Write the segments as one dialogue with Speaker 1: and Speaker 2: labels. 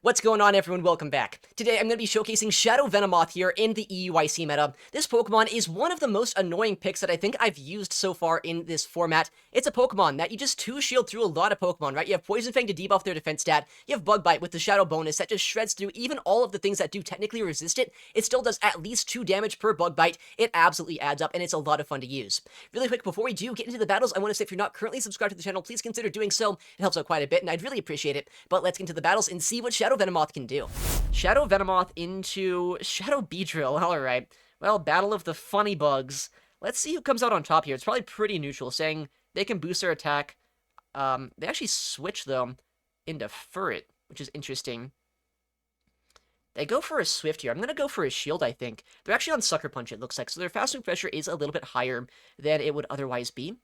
Speaker 1: What's going on, everyone? Welcome back. Today, I'm going to be showcasing Shadow Venomoth here in the EUIC meta. This Pokemon is one of the most annoying picks that I think I've used so far in this format. It's a Pokemon that you just 2-shield through a lot of Pokemon, right? You have Poison Fang to debuff their defense stat, you have Bug Bite with the Shadow bonus that just shreds through even all of the things that do technically resist it. It still does at least 2 damage per Bug Bite. It absolutely adds up, and it's a lot of fun to use. Really quick, before we do get into the battles, I want to say if you're not currently subscribed to the channel, please consider doing so. It helps out quite a bit, and I'd really appreciate it. But let's get into the battles and see what Shadow Venomoth can do. Shadow Venomoth into Shadow Beedrill. Alright. Well, Battle of the Funny Bugs. Let's see who comes out on top here. It's probably pretty neutral, saying they can boost their attack. They actually switch, though, into Furret, which is interesting. They go for a Swift here. I'm going to go for a Shield, I think. They're actually on Sucker Punch, it looks like, so their fast move pressure is a little bit higher than it would otherwise be.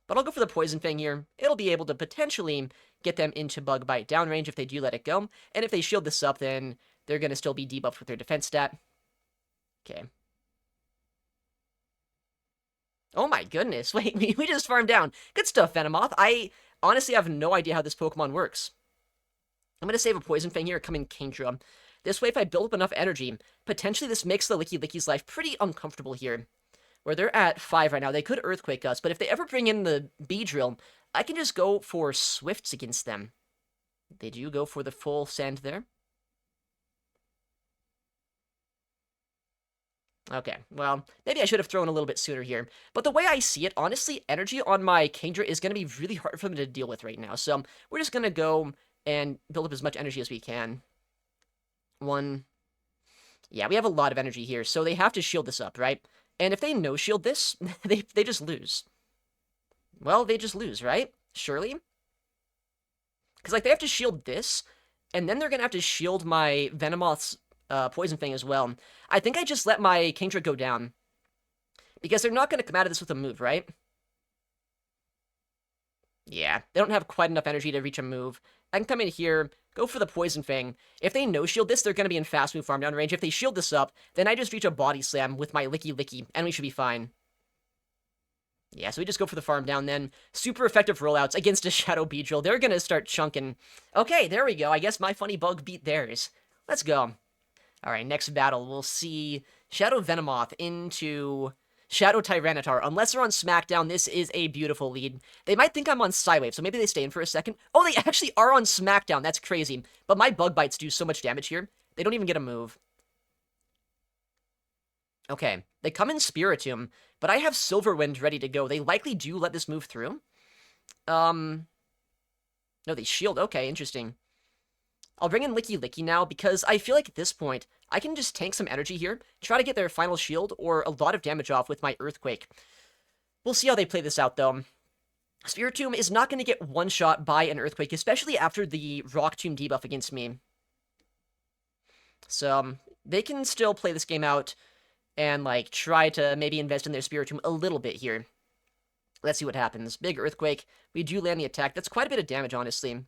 Speaker 1: But I'll go for the Poison Fang here. It'll be able to potentially get them into Bug Bite downrange if they do let it go. And if they shield this up, then they're going to still be debuffed with their defense stat. Okay. Oh my goodness. Wait, we just farmed down. Good stuff, Venomoth. I honestly have no idea how this Pokemon works. I'm going to save a Poison Fang here, come in Kingdra. This way, if I build up enough energy, potentially this makes the Licky Licky's life pretty uncomfortable here. Where they're at 5 right now, they could Earthquake us, but if they ever bring in the beedrill, I can just go for Swifts against them. They do go for the full send there. Okay, well, maybe I should have thrown a little bit sooner here. But the way I see it, honestly, energy on my Kingdra is going to be really hard for them to deal with right now. So we're just going to go and build up as much energy as we can. Yeah, we have a lot of energy here, so they have to shield this up, right? And if they no-shield this, they just lose. Well, they just lose, right? Surely? Because, like, they have to shield this, and then they're going to have to shield my Venomoth's Poison Fang as well. I think I just let my Kingdra go down. Because they're not going to come out of this with a move, right? Yeah, they don't have quite enough energy to reach a move. I can come in here, go for the Poison Fang. If they no-shield this, they're going to be in fast move farm down range. If they shield this up, then I just reach a Body Slam with my Licky Licky, and we should be fine. Yeah, so we just go for the farm down then. Super effective rollouts against a Shadow Beedrill. They're going to start chunking. Okay, there we go. I guess my funny bug beat theirs. Let's go. Alright, next battle. We'll see Shadow Venomoth into Shadow Tyranitar. Unless they're on SmackDown, this is a beautiful lead. They might think I'm on Psywave, so maybe they stay in for a second. Oh, they actually are on SmackDown. That's crazy. But my Bug Bites do so much damage here. They don't even get a move. Okay, they come in Spiritomb, but I have Silverwind ready to go. They likely do let this move through. No, they shield. Okay, interesting. I'll bring in Licky Licky now, because I feel like at this point, I can just tank some energy here, try to get their final shield, or a lot of damage off with my Earthquake. We'll see how they play this out, though. Spiritomb is not going to get one-shot by an Earthquake, especially after the Rock Tomb debuff against me. So, they can still play this game out and, like, try to maybe invest in their Spiritomb a little bit here. Let's see what happens. Big Earthquake. We do land the attack. That's quite a bit of damage, honestly.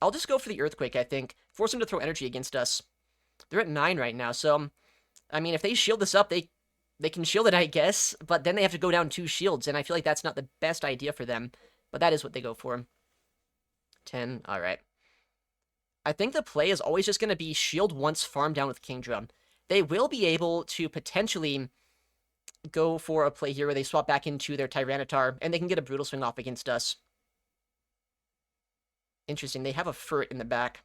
Speaker 1: I'll just go for the Earthquake, I think. Force them to throw energy against us. They're at 9 right now, so... I mean, if they shield this up, they can shield it, I guess. But then they have to go down 2 shields, and I feel like that's not the best idea for them. But that is what they go for. 10, alright. I think the play is always just going to be shield once, farm down with Kingdra. They will be able to potentially go for a play here where they swap back into their Tyranitar, and they can get a Brutal Swing off against us. Interesting, they have a Furret in the back.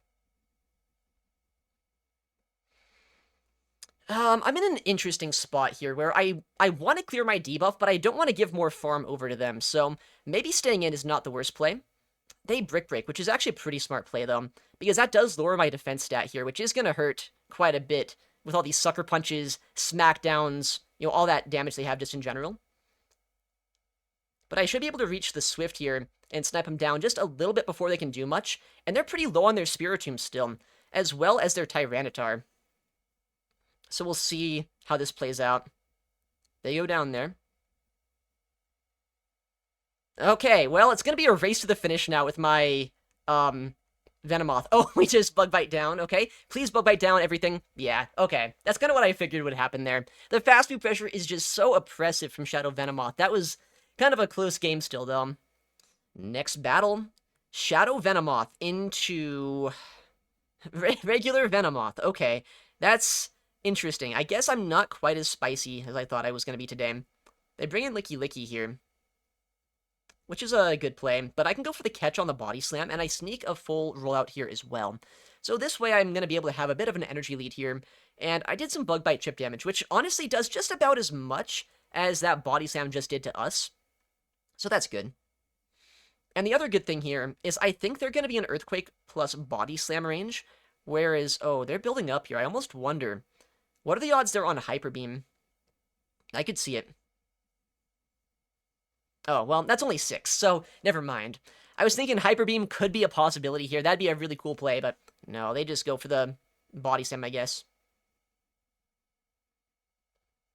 Speaker 1: I'm in an interesting spot here where I want to clear my debuff, but I don't want to give more farm over to them, so maybe staying in is not the worst play. They Brick Break, which is actually a pretty smart play, though, because that does lower my defense stat here, which is going to hurt quite a bit with all these Sucker Punches, Smackdowns, you know, all that damage they have just in general. But I should be able to reach the Swift here and snipe them down just a little bit before they can do much, and they're pretty low on their Spiritomb still, as well as their Tyranitar. So we'll see how this plays out. They go down there. Okay, well, it's going to be a race to the finish now with my, Venomoth. Oh, we just Bug Bite down, okay. Please Bug Bite down everything. Yeah, okay. That's kind of what I figured would happen there. The fast move pressure is just so oppressive from Shadow Venomoth. That was kind of a close game still, though. Next battle. Shadow Venomoth into regular Venomoth. Okay, that's interesting. I guess I'm not quite as spicy as I thought I was going to be today. They bring in Licky Licky here, which is a good play, but I can go for the catch on the body slam, and I sneak a full rollout here as well. So this way I'm going to be able to have a bit of an energy lead here, and I did some bug bite chip damage, which honestly does just about as much as that body slam just did to us. So that's good. And the other good thing here is I think they're going to be an Earthquake plus Body Slam range, whereas, oh, they're building up here. I almost wonder, what are the odds they're on Hyper Beam? I could see it. Oh, well, that's only 6, so never mind. I was thinking Hyper Beam could be a possibility here. That'd be a really cool play, but no, they just go for the Body Slam, I guess.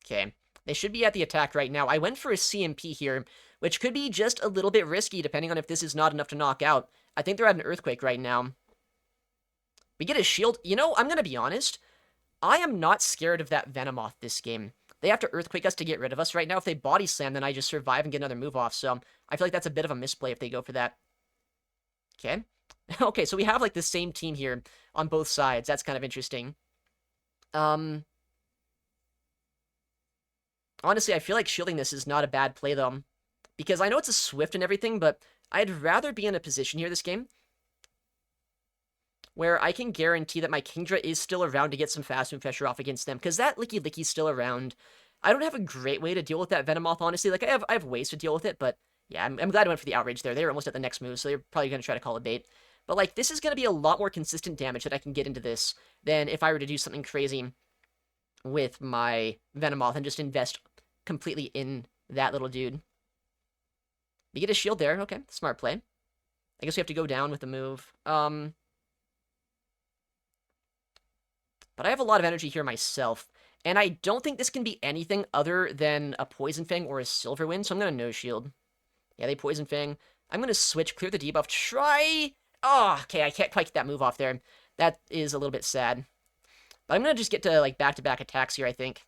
Speaker 1: Okay, they should be at the attack right now. I went for a CMP here, which could be just a little bit risky, depending on if this is not enough to knock out. I think they're at an Earthquake right now. We get a shield. You know, I'm going to be honest. I am not scared of that Venomoth this game. They have to Earthquake us to get rid of us right now. If they Body Slam, then I just survive and get another move off. So I feel like that's a bit of a misplay if they go for that. Okay. Okay, so we have, like, the same team here on both sides. That's kind of interesting. Honestly, I feel like shielding this is not a bad play, though. Because I know it's a Swift and everything, but I'd rather be in a position here this game where I can guarantee that my Kingdra is still around to get some fast move pressure off against them, because that Licky Licky's still around. I don't have a great way to deal with that Venomoth, honestly. Like, I have ways to deal with it, but yeah, I'm glad I went for the outrage there. They were almost at the next move, so they're probably going to try to call a bait. But, like, this is going to be a lot more consistent damage that I can get into this than if I were to do something crazy with my Venomoth and just invest completely in that little dude. You get a shield there. Okay, smart play. I guess we have to go down with the move. But I have a lot of energy here myself, and I don't think this can be anything other than a Poison Fang or a Silver Wind, so I'm going to no-shield. Yeah, they Poison Fang. I'm going to switch, clear the debuff, try... Oh, okay, I can't quite get that move off there. That is a little bit sad. But I'm going to just get to, like, back-to-back attacks here, I think.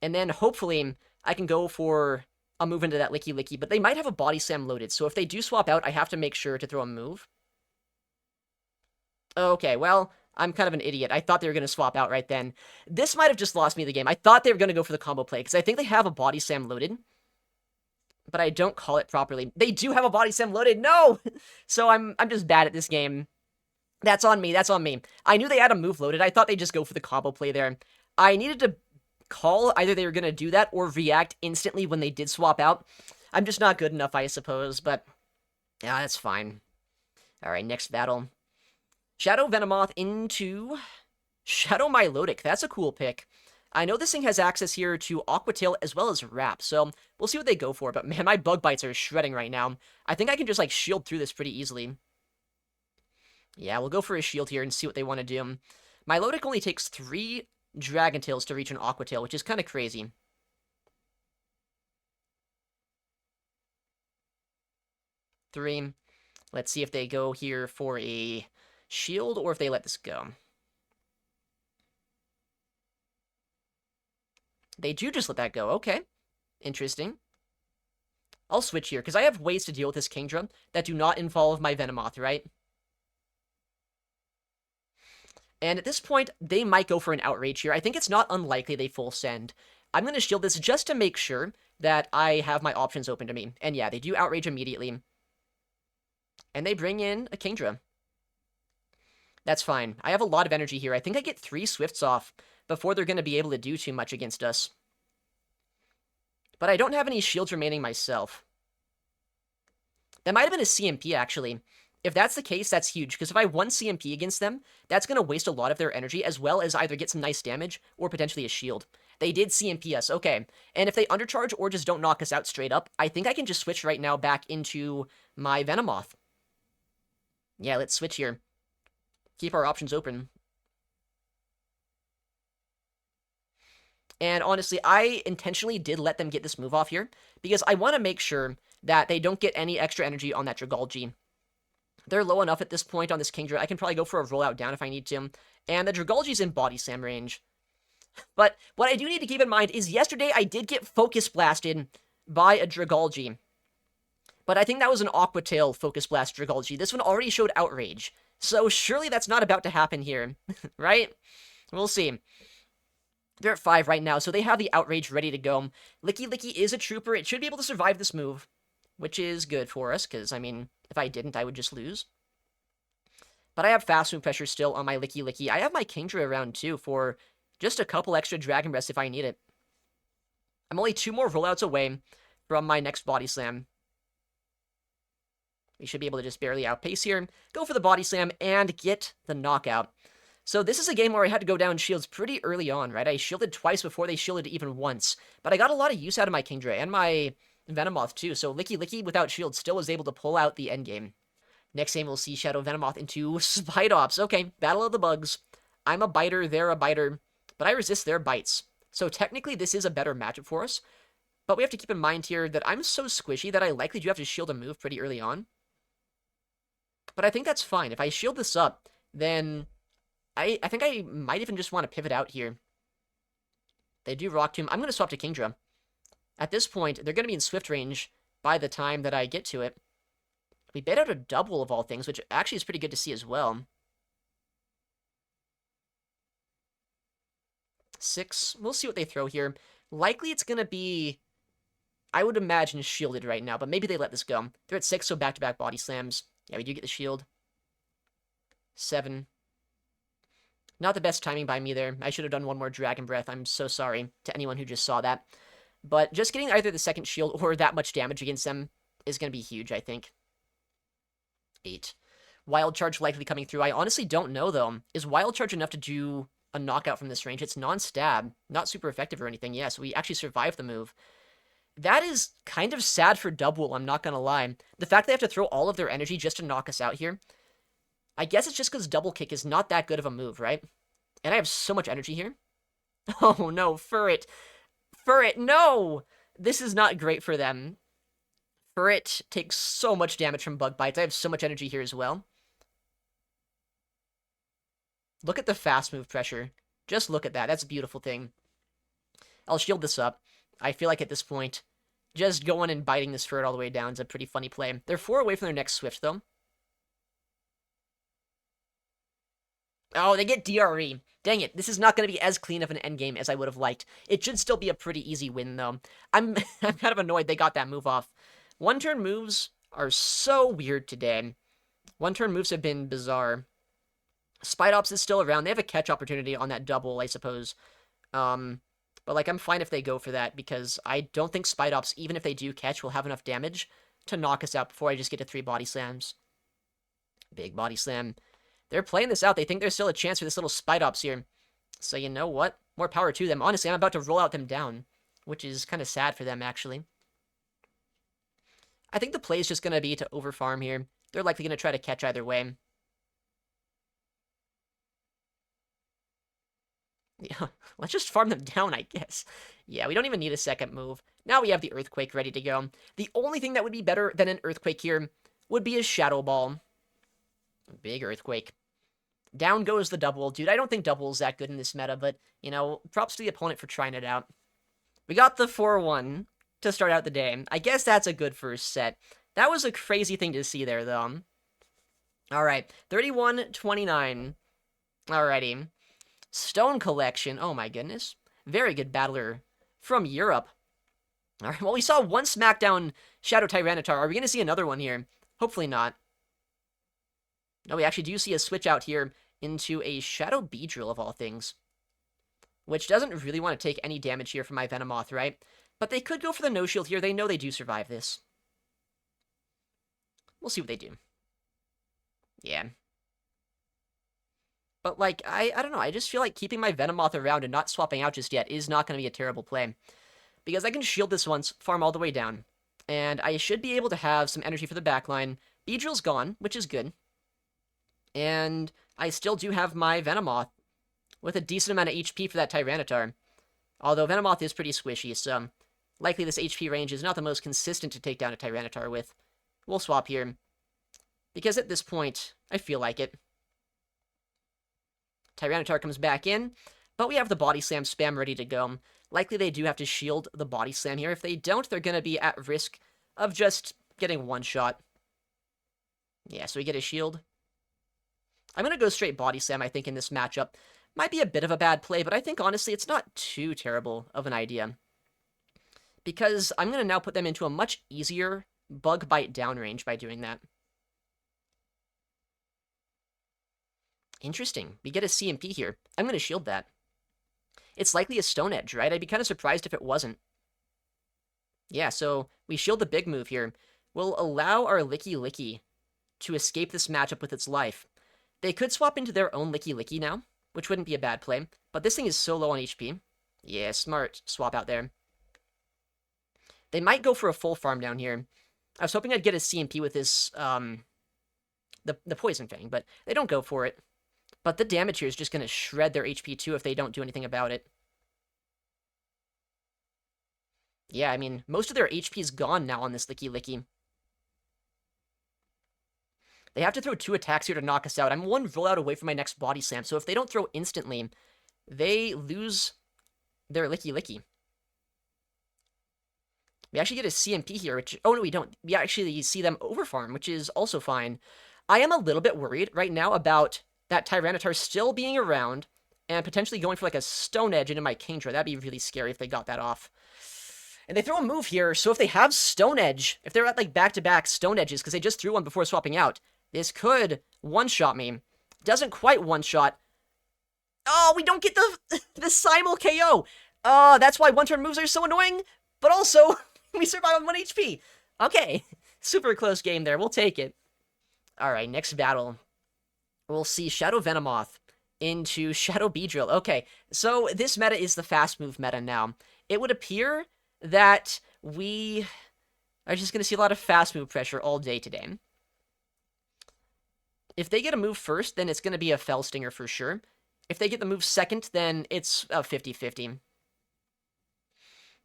Speaker 1: And then, hopefully, I can go for a move into that Licky Licky, but they might have a Body Slam loaded, so if they do swap out, I have to make sure to throw a move. Okay, well, I'm kind of an idiot. I thought they were going to swap out right then. This might have just lost me the game. I thought they were going to go for the combo play, because I think they have a Body Slam loaded. But I don't call it properly. They do have a Body Slam loaded! No! So I'm just bad at this game. That's on me, that's on me. I knew they had a move loaded. I thought they'd just go for the combo play there. I needed to call either they were going to do that or react instantly when they did swap out. I'm just not good enough, I suppose, but yeah, that's fine. Alright, next battle. Shadow Venomoth into Shadow Milotic. That's a cool pick. I know this thing has access here to Aqua Tail as well as Wrap, so we'll see what they go for, but man, my bug bites are shredding right now. I think I can just, like, shield through this pretty easily. Yeah, we'll go for a shield here and see what they want to do. Milotic only takes 3 Dragon Tails to reach an Aqua Tail, which is kind of crazy. Three. Let's see if they go here for a shield or if they let this go. They do just let that go. Okay. Interesting. I'll switch here, because I have ways to deal with this Kingdra that do not involve my Venomoth, right? And at this point, they might go for an outrage here. I think it's not unlikely they full send. I'm going to shield this just to make sure that I have my options open to me. And yeah, they do outrage immediately. And they bring in a Kingdra. That's fine. I have a lot of energy here. I think I get 3 Swifts off before they're going to be able to do too much against us. But I don't have any shields remaining myself. That might have been a CMP, actually. If that's the case, that's huge, because if I 1 CMP against them, that's going to waste a lot of their energy, as well as either get some nice damage, or potentially a shield. They did CMP us, okay. And if they undercharge or just don't knock us out straight up, I think I can just switch right now back into my Venomoth. Yeah, let's switch here. Keep our options open. And honestly, I intentionally did let them get this move off here, because I want to make sure that they don't get any extra energy on that Dragalge. They're low enough at this point on this Kingdra. I can probably go for a rollout down if I need to. And the Dragalge's in Body Slam range. But what I do need to keep in mind is yesterday I did get Focus Blasted by a Dragalge. But I think that was an Aqua Tail Focus Blast Dragalge. This one already showed Outrage. So surely that's not about to happen here, right? We'll see. They're at 5 right now, so they have the Outrage ready to go. Licky Licky is a trooper. It should be able to survive this move, which is good for us, because, I mean, if I didn't, I would just lose. But I have fast move pressure still on my Licky Licky. I have my Kingdra around, too, for just a couple extra Dragon Breaths if I need it. I'm only 2 more rollouts away from my next Body Slam. We should be able to just barely outpace here, go for the Body Slam, and get the knockout. So this is a game where I had to go down shields pretty early on, right? I shielded twice before they shielded even once. But I got a lot of use out of my Kingdra and my Venomoth, too. So Licky Licky without shield still was able to pull out the endgame. Next game, we'll see Shadow Venomoth into Spidops. Okay, Battle of the Bugs. I'm a biter, they're a biter, but I resist their bites. So technically, this is a better matchup for us. But we have to keep in mind here that I'm so squishy that I likely do have to shield a move pretty early on. But I think that's fine. If I shield this up, then I think I might even just want to pivot out here. They do Rock Tomb. I'm going to swap to Kingdra. At this point, they're going to be in Swift range by the time that I get to it. We bait out a double of all things, which actually is pretty good to see as well. 6. We'll see what they throw here. Likely it's going to be, I would imagine, shielded right now, but maybe they let this go. They're at 6, so back-to-back Body Slams. Yeah, we do get the shield. 7. Not the best timing by me there. I should have done one more Dragon Breath. I'm so sorry to anyone who just saw that. But just getting either the second shield or that much damage against them is going to be huge, I think. 8. Wild Charge likely coming through. I honestly don't know, though. Is Wild Charge enough to do a knockout from this range? It's non-stab. Not super effective or anything. Yeah, so we actually survived the move. That is kind of sad for Double, I'm not going to lie. The fact they have to throw all of their energy just to knock us out here. I guess it's just because Double Kick is not that good of a move, right? And I have so much energy here. Oh, no, Furret. Furret, no! This is not great for them. Furret takes so much damage from Bug Bites. I have so much energy here as well. Look at the fast move pressure. Just look at that. That's a beautiful thing. I'll shield this up. I feel like at this point, just going and biting this Furret all the way down is a pretty funny play. They're 4 away from their next Swift, though. Oh, they get DRE. Dang it, this is not going to be as clean of an endgame as I would have liked. It should still be a pretty easy win, though. I'm kind of annoyed they got that move off. One-turn moves are so weird today. One-turn moves have been bizarre. Spidops is still around. They have a catch opportunity on that double, I suppose. But, like, I'm fine if they go for that, because I don't think Spidops, even if they do catch, will have enough damage to knock us out before I just get to 3 Body Slams. Big Body Slam. They're playing this out. They think there's still a chance for this little Spidops here. So you know what? More power to them. Honestly, I'm about to roll out them down, which is kind of sad for them, actually. I think the play is just going to be to overfarm here. They're likely going to try to catch either way. Yeah, let's just farm them down, I guess. Yeah, we don't even need a second move. Now we have the Earthquake ready to go. The only thing that would be better than an Earthquake here would be a Shadow Ball. Big Earthquake. Down goes the double. Dude, I don't think double is that good in this meta, but, you know, props to the opponent for trying it out. We got the 4-1 to start out the day. I guess that's a good first set. That was a crazy thing to see there, though. Alright, 31-29. Alrighty. Stone Collection. Oh my goodness. Very good battler from Europe. Alright, well, we saw one SmackDown Shadow Tyranitar. Are we going to see another one here? Hopefully not. No, we actually do see a switch out here into a Shadow Beedrill of all things. Which doesn't really want to take any damage here from my Venomoth, right? But they could go for the no-shield here. They know they do survive this. We'll see what they do. Yeah. But, like, I don't know. I just feel like keeping my Venomoth around and not swapping out just yet is not going to be a terrible play. Because I can shield this once, farm all the way down. And I should be able to have some energy for the backline. Beedrill's gone, which is good. And I still do have my Venomoth with a decent amount of HP for that Tyranitar. Although Venomoth is pretty squishy, so likely this HP range is not the most consistent to take down a Tyranitar with. We'll swap here. Because at this point, I feel like it. Tyranitar comes back in, but we have the Body Slam spam ready to go. Likely they do have to shield the Body Slam here. If they don't, they're going to be at risk of just getting one shot. Yeah, so we get a shield. I'm going to go straight body slam, I think, in this matchup. Might be a bit of a bad play, but I think, honestly, it's not too terrible of an idea. Because I'm going to now put them into a much easier bug bite downrange by doing that. Interesting. We get a CMP here. I'm going to shield that. It's likely a Stone Edge, right? I'd be kind of surprised if it wasn't. Yeah, so we shield the big move here. We'll allow our Licky Licky to escape this matchup with its life. They could swap into their own Licky Licky now, which wouldn't be a bad play. But this thing is so low on HP. Yeah, smart swap out there. They might go for a full farm down here. I was hoping I'd get a CMP with this, the Poison Fang, but they don't go for it. But the damage here is just going to shred their HP too if they don't do anything about it. Yeah, I mean, most of their HP is gone now on this Licky Licky. They have to throw 2 attacks here to knock us out. I'm 1 rollout away from my next body slam, so if they don't throw instantly, they lose their Licky Licky. We actually get a CMP here, which... Oh, no, we don't. We actually see them overfarm, which is also fine. I am a little bit worried right now about that Tyranitar still being around and potentially going for, like, a Stone Edge into my Kingdra. That'd be really scary if they got that off. And they throw a move here, so if they have Stone Edge, if they're at, like, back-to-back Stone Edges, because they just threw one before swapping out, this could one-shot me. Doesn't quite one-shot. Oh, we don't get the simul KO. That's why one-turn moves are so annoying, but also... we survive on 1 HP. Okay. Super close game there. We'll take it. Alright, next battle. We'll see Shadow Venomoth into Shadow Beedrill. Okay, so this meta is the fast move meta now. It would appear that we are just going to see a lot of fast move pressure all day today. If they get a move first, then it's going to be a Fell Stinger for sure. If they get the move second, then it's a 50-50.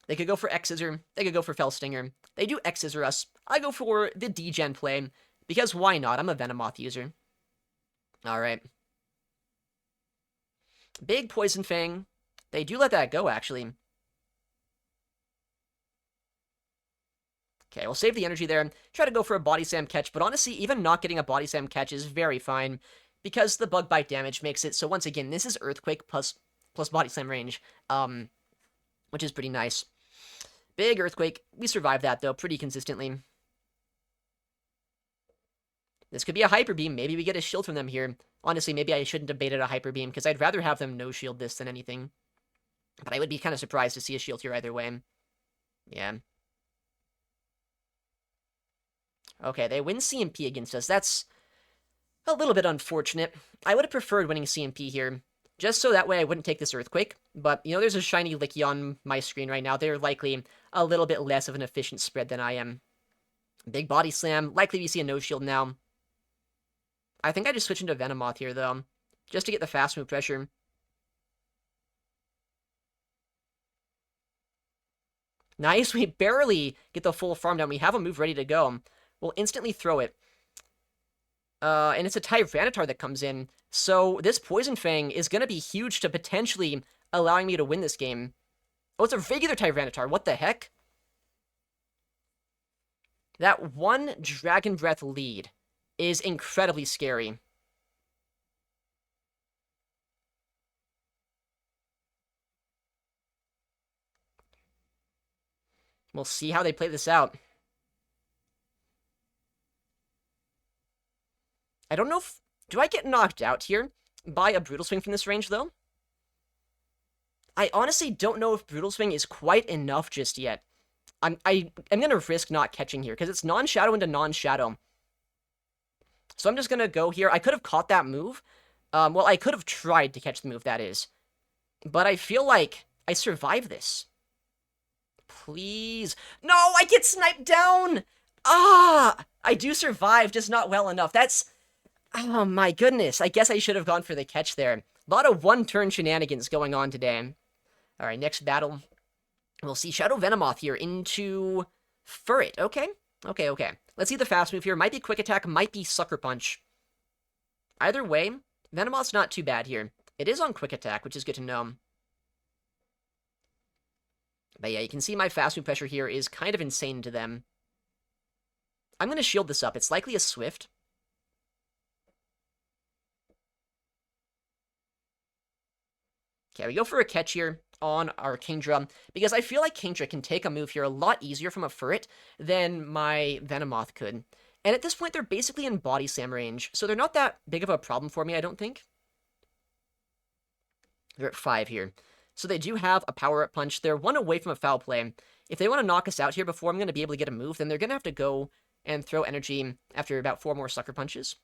Speaker 1: They could go for X-Scissor. They could go for Fell Stinger. They do X-Scissor us. I go for the D-Gen play, because why not? I'm a Venomoth user. Alright. Big Poison Fang. They do let that go, actually. Okay, we'll save the energy there. Try to go for a Body Slam catch, but honestly, even not getting a Body Slam catch is very fine, because the Bug Bite damage makes it, so once again, this is Earthquake plus Body Slam range, which is pretty nice. Big Earthquake. We survived that, though, pretty consistently. This could be a Hyper Beam. Maybe we get a shield from them here. Honestly, maybe I shouldn't have baited a Hyper Beam, because I'd rather have them no-shield this than anything. But I would be kind of surprised to see a shield here either way. Yeah. Okay, they win CMP against us. That's a little bit unfortunate. I would have preferred winning CMP here, just so that way I wouldn't take this Earthquake. But, you know, there's a shiny Licky on my screen right now. They're likely a little bit less of an efficient spread than I am. Big Body Slam. Likely we see a no-shield now. I think I just switch into Venomoth here, though, just to get the fast move pressure. Nice, we barely get the full farm down. We have a move ready to go. We'll instantly throw it. And it's a Tyranitar that comes in. So this Poison Fang is going to be huge to potentially allowing me to win this game. Oh, it's a regular Tyranitar. What the heck? That one Dragon Breath lead is incredibly scary. We'll see how they play this out. I don't know if... Do I get knocked out here by a Brutal Swing from this range, though? I honestly don't know if Brutal Swing is quite enough just yet. I'm going to risk not catching here, because it's non-shadow into non-shadow. So I'm just going to go here. I could have caught that move. Well, I could have tried to catch the move, that is. But I feel like I survived this. Please. No, I get sniped down! Ah! I do survive, just not well enough. That's... Oh my goodness. I guess I should have gone for the catch there. A lot of one-turn shenanigans going on today. Alright, next battle. We'll see Shadow Venomoth here into Furret. Okay. Okay. Let's see the fast move here. Might be Quick Attack, might be Sucker Punch. Either way, Venomoth's not too bad here. It is on Quick Attack, which is good to know. But yeah, you can see my fast move pressure here is kind of insane to them. I'm going to shield this up. It's likely a Swift. Okay, we go for a catch here on our Kingdra, because I feel like Kingdra can take a move here a lot easier from a Furret than my Venomoth could. And at this point, they're basically in Body Slam range, so they're not that big of a problem for me, I don't think. They're at 5 here. So they do have a power-up punch. They're 1 away from a foul play. If they want to knock us out here before I'm going to be able to get a move, then they're going to have to go and throw energy after about 4 more sucker punches.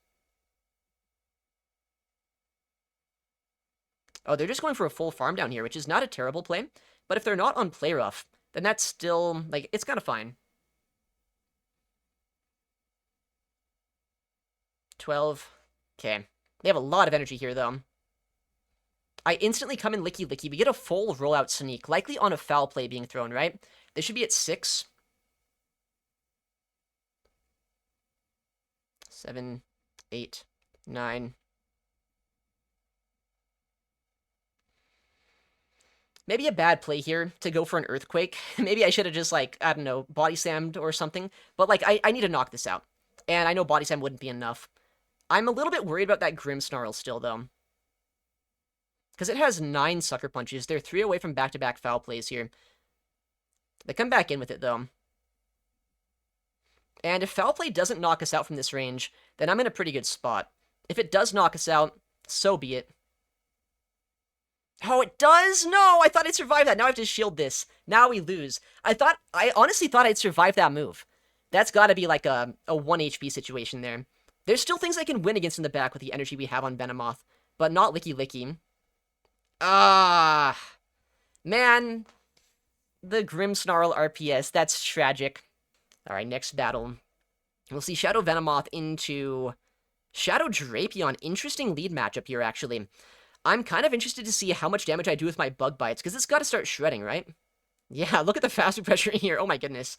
Speaker 1: Oh, they're just going for a full farm down here, which is not a terrible play. But if they're not on play rough, then that's still, like, it's kind of fine. 12. Okay. They have a lot of energy here, though. I instantly come in Licky Licky. We get a full rollout sneak, likely on a foul play being thrown, right? They should be at 6. 7, 8, 9. Maybe a bad play here to go for an Earthquake. Maybe I should have just, like, I don't know, Body Slammed or something. But, like, I need to knock this out. And I know Body Slam wouldn't be enough. I'm a little bit worried about that Grimmsnarl still, though. Because it has 9 sucker punches. They're 3 away from back-to-back foul plays here. They come back in with it, though. And if foul play doesn't knock us out from this range, then I'm in a pretty good spot. If it does knock us out, so be it. Oh, it does? No, I thought I'd survive that. Now I have to shield this. Now we lose. I honestly thought I'd survive that move. That's got to be like a 1 HP situation there. There's still things I can win against in the back with the energy we have on Venomoth, but not Licky Licky. Man. The Grimmsnarl RPS, that's tragic. Alright, next battle. We'll see Shadow Venomoth into Shadow Drapion. Interesting lead matchup here, actually. I'm kind of interested to see how much damage I do with my bug bites, because it's got to start shredding, right? Yeah, look at the faster pressure here. Oh my goodness.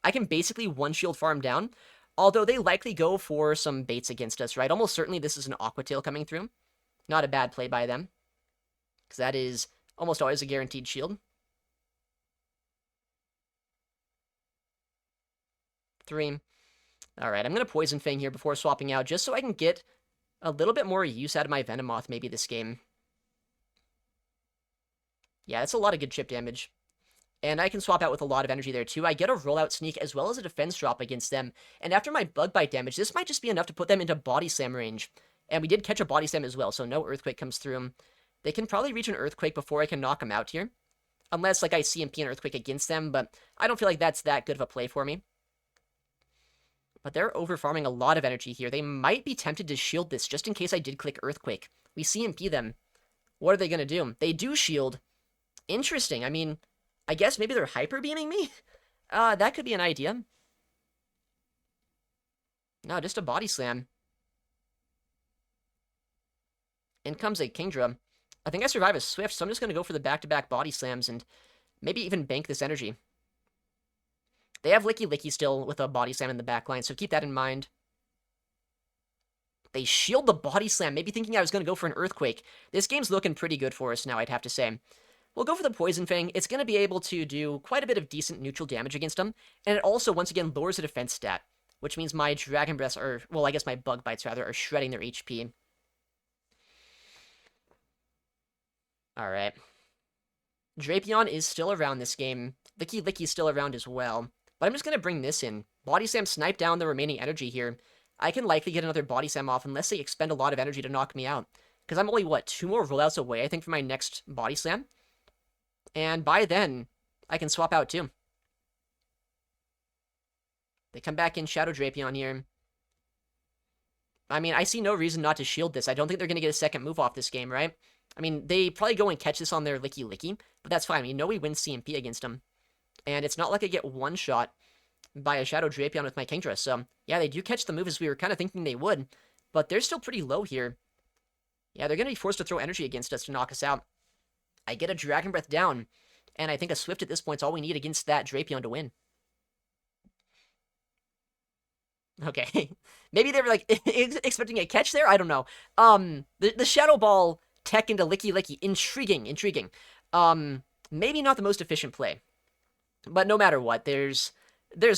Speaker 1: I can basically one-shield farm down, although they likely go for some baits against us, right? Almost certainly this is an Aqua Tail coming through. Not a bad play by them, because that is almost always a guaranteed shield. 3. Alright, I'm going to Poison Fang here before swapping out, just so I can get a little bit more use out of my Venomoth maybe this game. Yeah, that's a lot of good chip damage. And I can swap out with a lot of energy there too. I get a rollout sneak as well as a defense drop against them. And after my bug bite damage, this might just be enough to put them into Body Slam range. And we did catch a Body Slam as well, so no Earthquake comes through. They can probably reach an Earthquake before I can knock them out here. Unless, like, I CMP an Earthquake against them, but I don't feel like that's that good of a play for me. But they're over-farming a lot of energy here. They might be tempted to shield this just in case I did click Earthquake. We CMP them. What are they going to do? They do shield. Interesting. I mean, I guess maybe they're hyper beaming me? That could be an idea. No, just a Body Slam. In comes a Kingdra. I think I survive a Swift, so I'm just going to go for the back-to-back Body Slams and maybe even bank this energy. They have Licky Licky still with a Body Slam in the backline, so keep that in mind. They shield the Body Slam, maybe thinking I was going to go for an Earthquake. This game's looking pretty good for us now, I'd have to say. We'll go for the Poison Fang. It's going to be able to do quite a bit of decent neutral damage against them, and it also, once again, lowers the defense stat, which means my Dragon Breaths are, well, I guess my Bug Bites, rather, are shredding their HP. Alright. Drapion is still around this game. Licky Licky's still around as well. But I'm just going to bring this in. Body Slam snipe down the remaining energy here. I can likely get another Body Slam off unless they expend a lot of energy to knock me out. Because I'm only, what, 2 more rollouts away, I think, from my next Body Slam? And by then, I can swap out too. They come back in Shadow Drapion here. I mean, I see no reason not to shield this. I don't think they're going to get a second move off this game, right? I mean, they probably go and catch this on their Licky Licky, but that's fine. We know we win CMP against them. And it's not like I get one shot by a Shadow Drapion with my Kingdra. So, yeah, they do catch the move as we were kind of thinking they would, but they're still pretty low here. Yeah, they're going to be forced to throw energy against us to knock us out. I get a Dragon Breath down, and I think a Swift at this point is all we need against that Drapion to win. Okay. Maybe they were, like, expecting a catch there? I don't know. The Shadow Ball tech into Licky Licky. Intriguing. Maybe not the most efficient play. But no matter what, there's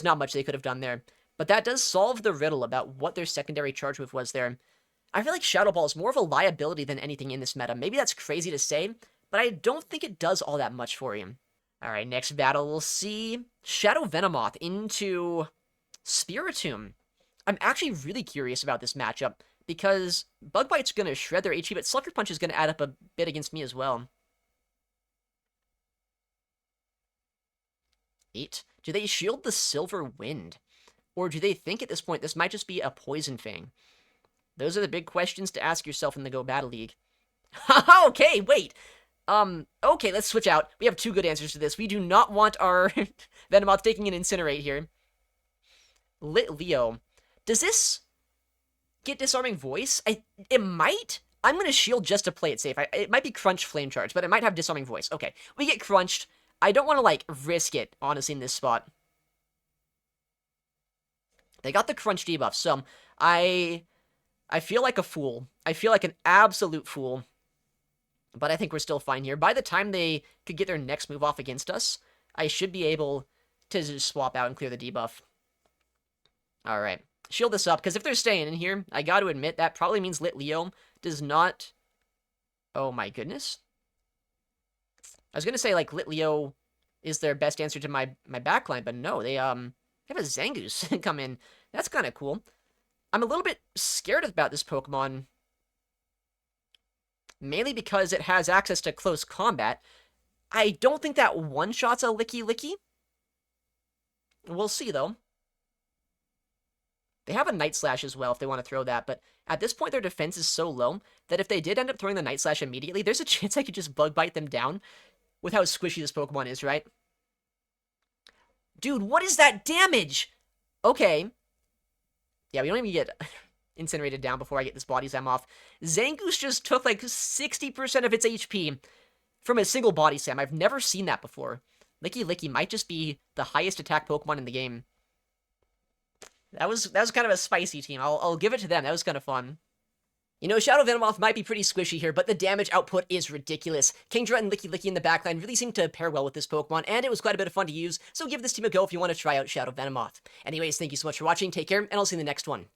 Speaker 1: not much they could have done there. But that does solve the riddle about what their secondary charge move was there. I feel like Shadow Ball is more of a liability than anything in this meta. Maybe that's crazy to say, but I don't think it does all that much for you. Alright, next battle, we'll see Shadow Venomoth into Spiritomb. I'm actually really curious about this matchup, because Bug Bite's going to shred their HP, but Sucker Punch is going to add up a bit against me as well. 8. Do they shield the Silver Wind? Or do they think at this point this might just be a Poison Fang? Those are the big questions to ask yourself in the Go Battle League. Haha, okay, wait. Okay, let's switch out. We have 2 good answers to this. We do not want our Venomoth taking an Incinerate here. Lit Leo. Does this get Disarming Voice? It might. I'm going to shield just to play it safe. It might be Crunch Flame Charge, but it might have Disarming Voice. Okay, we get crunched. I don't want to, like, risk it, honestly, in this spot. They got the Crunch debuff, so I feel like a fool. I feel like an absolute fool. But I think we're still fine here. By the time they could get their next move off against us, I should be able to just swap out and clear the debuff. Alright. Shield this up, because if they're staying in here, I gotta admit, that probably means Lit Leo does not... Oh my goodness. I was gonna say, like, Lit Leo is their best answer to my backline, but no, they have a Zangoose come in. That's kind of cool. I'm a little bit scared about this Pokemon, mainly because it has access to close combat. I don't think that one-shots a Licky Licky. We'll see, though. They have a Night Slash as well if they want to throw that, but at this point their defense is so low that if they did end up throwing the Night Slash immediately, there's a chance I could just Bug Bite them down with how squishy this Pokemon is, right? Dude, what is that damage? Okay. Yeah, we don't even get incinerated down before I get this Body Slam off. Zangoose just took like 60% of its HP from a single Body Slam. I've never seen that before. Licky Licky might just be the highest attack Pokemon in the game. That was kind of a spicy team. I'll give it to them. That was kind of fun. You know, Shadow Venomoth might be pretty squishy here, but the damage output is ridiculous. Kingdra and Licky Licky in the backline really seem to pair well with this Pokemon, and it was quite a bit of fun to use, so give this team a go if you want to try out Shadow Venomoth. Anyways, thank you so much for watching, take care, and I'll see you in the next one.